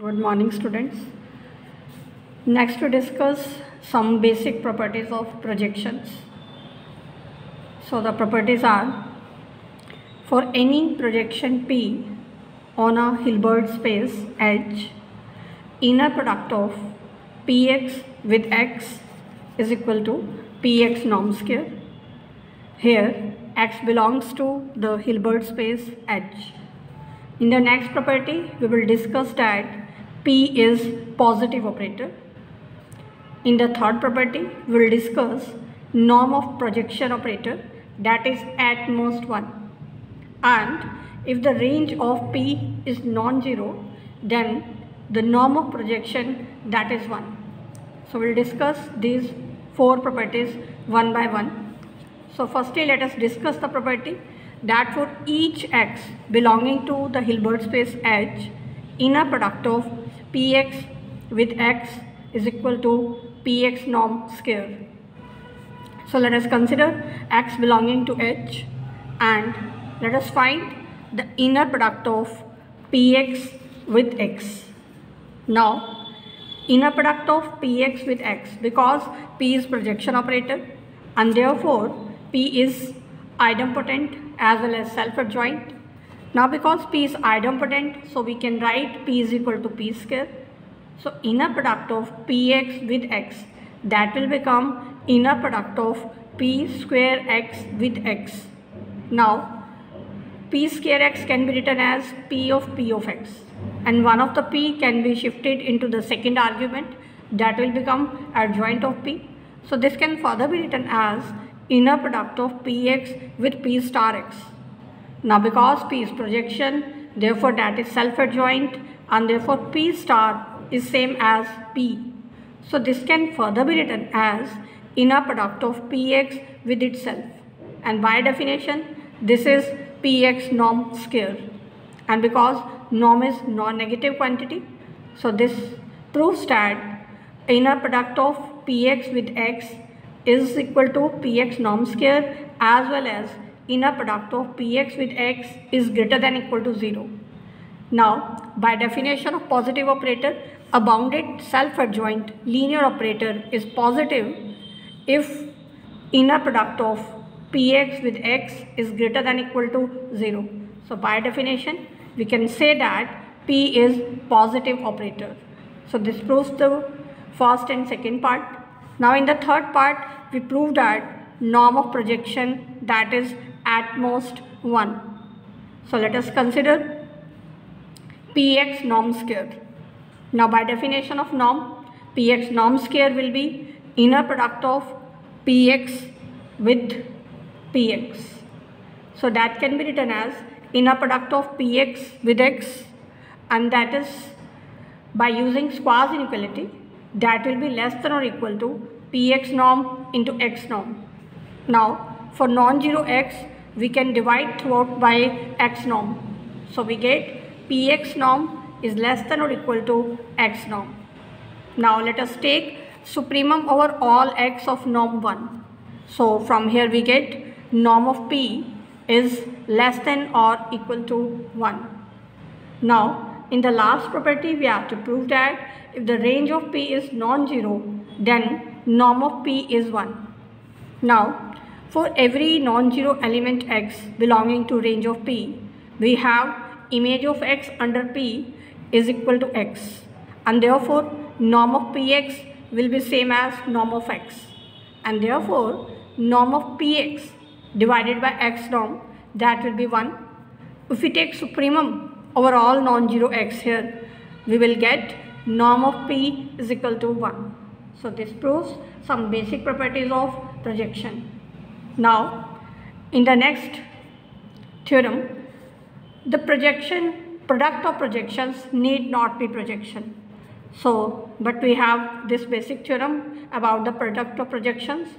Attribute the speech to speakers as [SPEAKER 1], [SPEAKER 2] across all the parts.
[SPEAKER 1] Good morning, students. Next, to discuss some basic properties of projections. So the properties are: for any projection P on a Hilbert space H, inner product of Px with x is equal to Px norm square. Here x belongs to the Hilbert space H. In the next property, we will discuss that P is positive operator. In the third property, we will discuss norm of projection operator, that is at most 1. And if the range of P is non-zero, then the norm of projection, that is 1. So we will discuss these 4 properties one by one. So firstly, let us discuss the property that for each x belonging to the Hilbert space H, inner product of Px with x is equal to Px norm square. So let us consider x belonging to H and let us find the inner product of Px with x. Now, inner product of Px with x, because P is projection operator and therefore P is idempotent as well as self-adjoint. Now because P is idempotent, so we can write P is equal to P square. So inner product of Px with x, that will become inner product of P square x with x. Now P square x can be written as P of x, and one of the P can be shifted into the second argument, that will become adjoint of P. So this can further be written as inner product of Px with P star x. Now because P is projection, therefore that is self-adjoint and therefore P star is same as P. So this can further be written as inner product of Px with itself, and by definition this is Px norm square, and because norm is non-negative quantity, so this proves that inner product of Px with x is equal to Px norm square, as well as inner product of Px with x is greater than equal to 0. Now by definition of positive operator, a bounded self-adjoint linear operator is positive if inner product of Px with x is greater than equal to 0. So by definition we can say that P is positive operator. So this proves the first and second part. Now in the third part, we prove that norm of projection, that is at most 1. So let us consider Px norm square. Now by definition of norm, Px norm square will be inner product of Px with Px. So that can be written as inner product of Px with x, and that is by using squares inequality, that will be less than or equal to Px norm into x norm. Now for non-zero x, we can divide throughout by x norm. So we get Px norm is less than or equal to x norm. Now let us take supremum over all x of norm 1. So from here we get norm of P is less than or equal to 1. Now in the last property, we have to prove that if the range of P is non-zero, then norm of P is 1. Now for every non-zero element x belonging to range of P, we have image of x under P is equal to x, and therefore norm of Px will be same as norm of x, and therefore norm of Px divided by x norm, that will be 1. If we take supremum over all non-zero x here, we will get norm of P is equal to 1. So this proves some basic properties of projection. Now in the next theorem, the product of projections need not be projection. So but we have this basic theorem about the product of projections.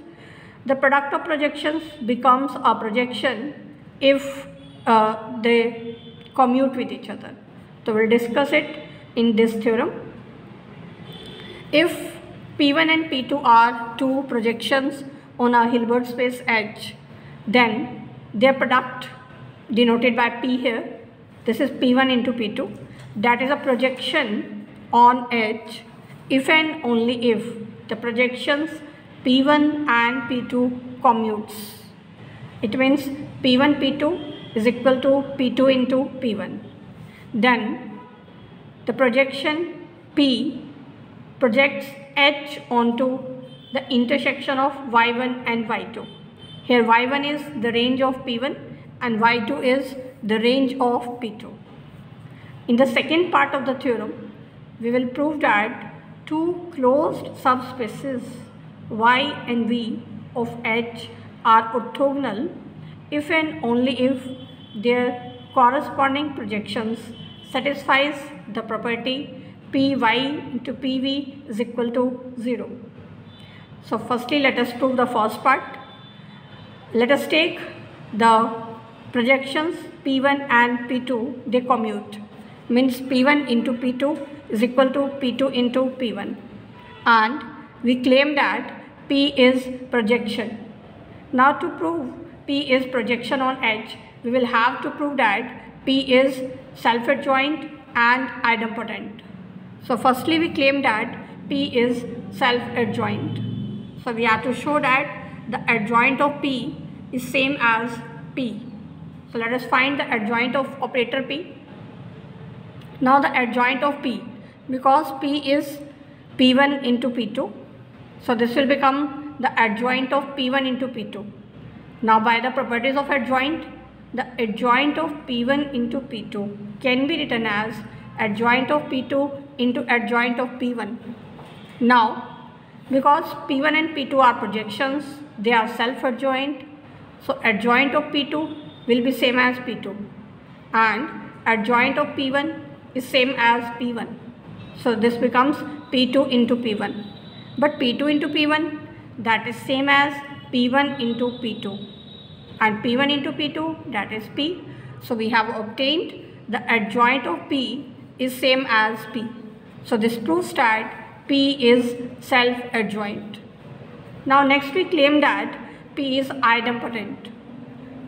[SPEAKER 1] The product of projections becomes a projection if they commute with each other. So we'll discuss it in this theorem. If P1 and P2 are two projections on a Hilbert space H, then their product, denoted by P here, this is P1 into P2, that is a projection on H if and only if the projections P1 and P2 commutes. It means P1 P2 is equal to P2 into P1. Then the projection P projects H onto the intersection of Y1 and Y2. Here Y1 is the range of P1 and Y2 is the range of P2. In the second part of the theorem, we will prove that two closed subspaces Y and V of H are orthogonal if and only if their corresponding projections satisfies the property Py into Pv is equal to 0. So firstly, let us prove the first part. Let us take the projections P1 and P2, they commute. Means P1 into P2 is equal to P2 into P1. And we claim that P is projection. Now to prove P is projection on H, we will have to prove that P is self-adjoint and idempotent. So firstly we claim that P is self-adjoint. So we have to show that the adjoint of P is same as P. So let us find the adjoint of operator P. Now the adjoint of P, because P is P1 into P2, so this will become the adjoint of P1 into P2. Now by the properties of adjoint, the adjoint of P1 into P2 can be written as adjoint of P2 into adjoint of P1. Now because P1 and P2 are projections, they are self-adjoint, so adjoint of P2 will be same as P2 and adjoint of P1 is same as P1. So this becomes P2 into P1. But P2 into P1, that is same as P1 into P2. And P1 into P2, that is P. So we have obtained the adjoint of P is same as P. So this proves that P is self-adjoint. Now next we claim that P is idempotent.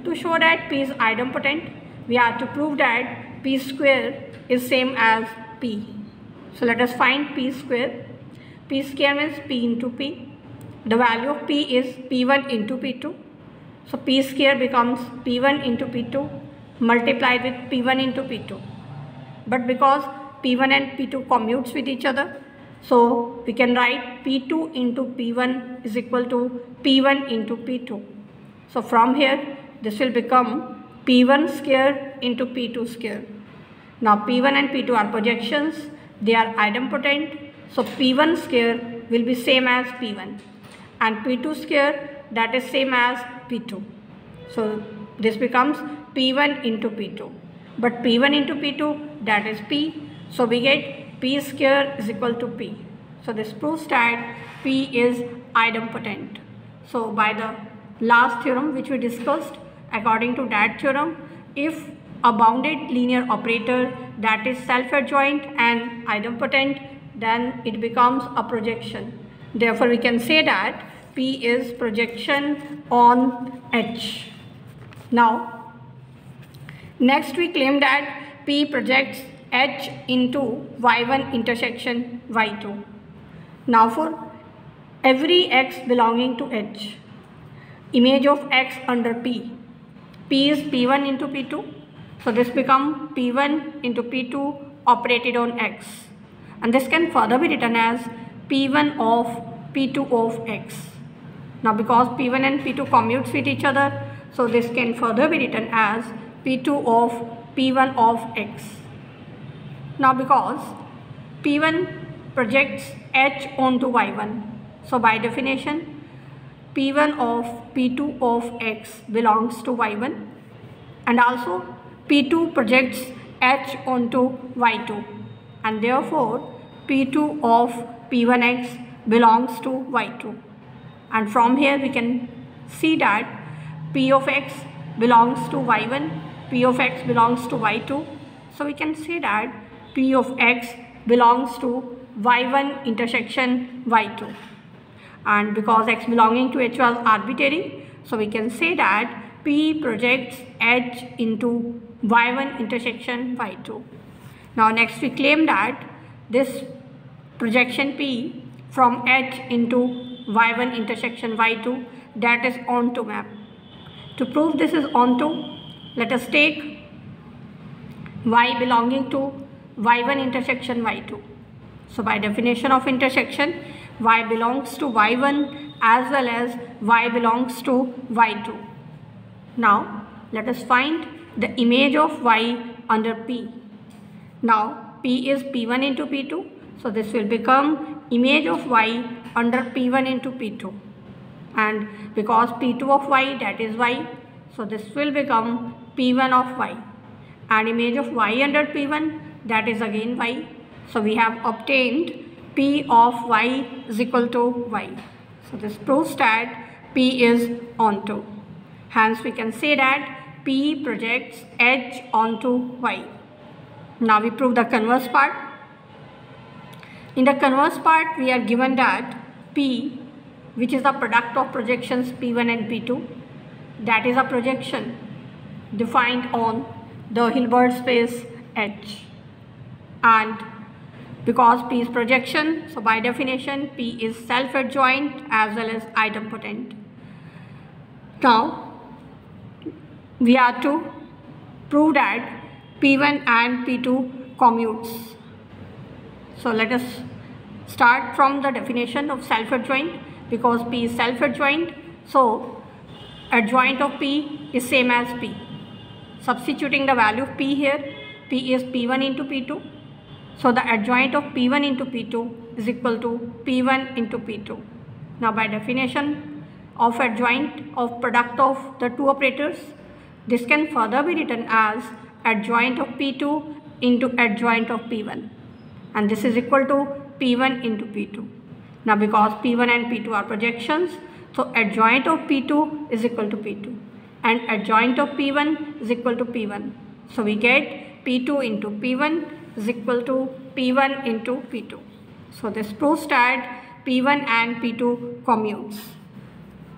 [SPEAKER 1] To show that P is idempotent, we have to prove that P square is same as P. So let us find P square. P square means P into P. The value of P is P1 into P2. So P square becomes P1 into P2 multiplied with P1 into P2. But because P1 and P2 commutes with each other, so we can write P2 into P1 is equal to P1 into P2. So from here, this will become P1 square into P2 square. Now P1 and P2 are projections, they are idempotent, so P1 square will be same as P1 and P2 square, that is same as P2. So this becomes P1 into P2, but P1 into P2, that is P, so we get P square is equal to P. So this proves that P is idempotent. So by the last theorem which we discussed, according to that theorem, if a bounded linear operator that is self-adjoint and idempotent, then it becomes a projection. Therefore we can say that P is projection on H. Now next we claim that P projects H into Y1 intersection Y2. Now for every X belonging to H, image of X under P, P is P1 into P2. So this becomes P1 into P2 operated on X. And this can further be written as P1 of P2 of X. Now because P1 and P2 commutes with each other, so this can further be written as P2 of P1 of X. Now because P1 projects H onto Y1, so by definition P1 of P2 of X belongs to Y1 and also P2 projects H onto Y2 and therefore P2 of P1x belongs to Y2. And from here we can see that P of X belongs to Y1, P of X belongs to Y2. So we can say that P of X belongs to Y1 intersection Y2. And because X belonging to H was arbitrary, so we can say that P projects H into Y1 intersection Y2. Now next we claim that this projection P from H into y1 intersection y2, that is onto map. To prove this is onto, let us take y belonging to y1 intersection y2. So by definition of intersection, y belongs to y1 as well as y belongs to y2. Now let us find the image of y under P. Now P is P1 into P2, so this will become image of y under P1 into P2, and because P2 of y, that is y, so this will become P1 of y, and image of y under P1, that is again y. So we have obtained P of y is equal to y. So this proves that P is onto. Hence we can say that P projects H onto y. Now we prove the converse part. In the converse part, we are given that P, which is the product of projections P1 and P2, that is a projection defined on the Hilbert space H. And because P is projection, so by definition P is self-adjoint as well as idempotent. Now we are to prove that P1 and P2 commutes. So let us start from the definition of self-adjoint. Because P is self-adjoint, so adjoint of P is same as P. Substituting the value of P here, P is P1 into P2. So the adjoint of P1 into P2 is equal to P1 into P2. Now by definition of adjoint of product of the two operators, this can further be written as adjoint of P2 into adjoint of P1, and this is equal to P1 into P2. Now because P1 and P2 are projections, so adjoint of P2 is equal to P2 and adjoint of P1 is equal to P1. So we get P2 into P1 is equal to P1 into P2. So this proves that P1 and P2 commutes.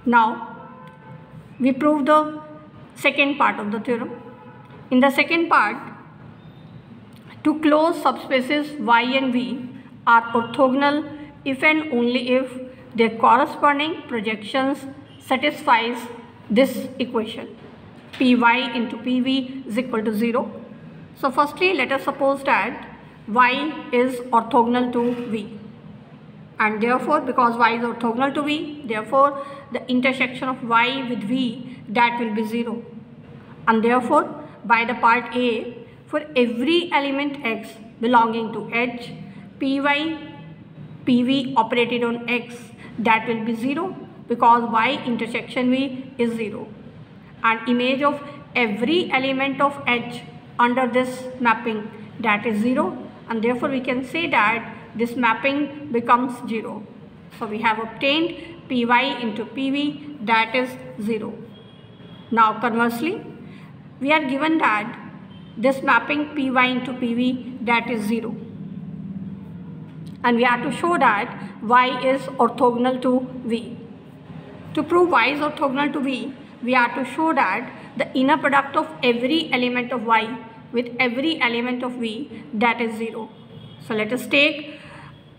[SPEAKER 1] Now we prove the second part of the theorem. In the second part, two closed subspaces Y and V are orthogonal if and only if their corresponding projections satisfies this equation, Py into Pv is equal to 0. So firstly, let us suppose that y is orthogonal to V, and therefore because y is orthogonal to V, therefore the intersection of y with V, that will be 0, and therefore by the part A, for every element x belonging to H, Py Pv operated on x, that will be 0 because y intersection V is 0, and image of every element of H under this mapping, that is 0, and therefore we can say that this mapping becomes 0. So we have obtained Py into Pv, that is 0. Now conversely, we are given that this mapping Py into Pv, that is 0. And we have to show that y is orthogonal to V. To prove y is orthogonal to V, we have to show that the inner product of every element of y with every element of V, that is 0. So let us take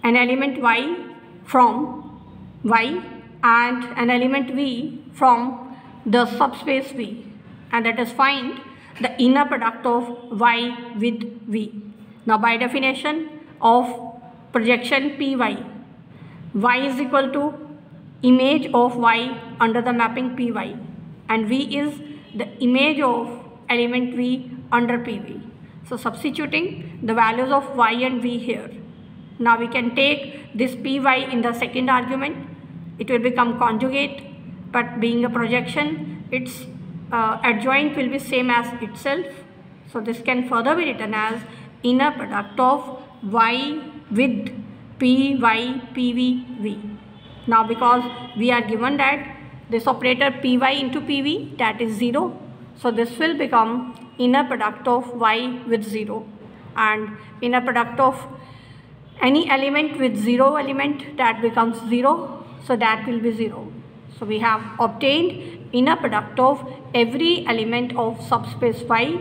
[SPEAKER 1] an element y from y and an element V from the subspace V, and let us find the inner product of y with V. Now by definition of projection Py, y is equal to image of y under the mapping Py, and V is the image of element V under Pv. So substituting the values of y and V here, now we can take this Py in the second argument, it will become conjugate, but being a projection, its adjoint will be same as itself. So this can further be written as inner product of y with Py Pv V. Now because we are given that this operator Py into Pv, that is 0, so this will become inner product of y with 0, and inner product of any element with 0 element, that becomes 0, so that will be 0. So we have obtained inner product of every element of subspace y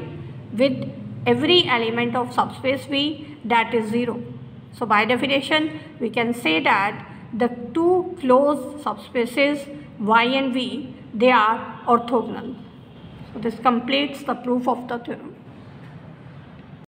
[SPEAKER 1] with every element of subspace V, that is 0. So by definition, we can say that the two closed subspaces Y and V, they are orthogonal. So this completes the proof of the theorem.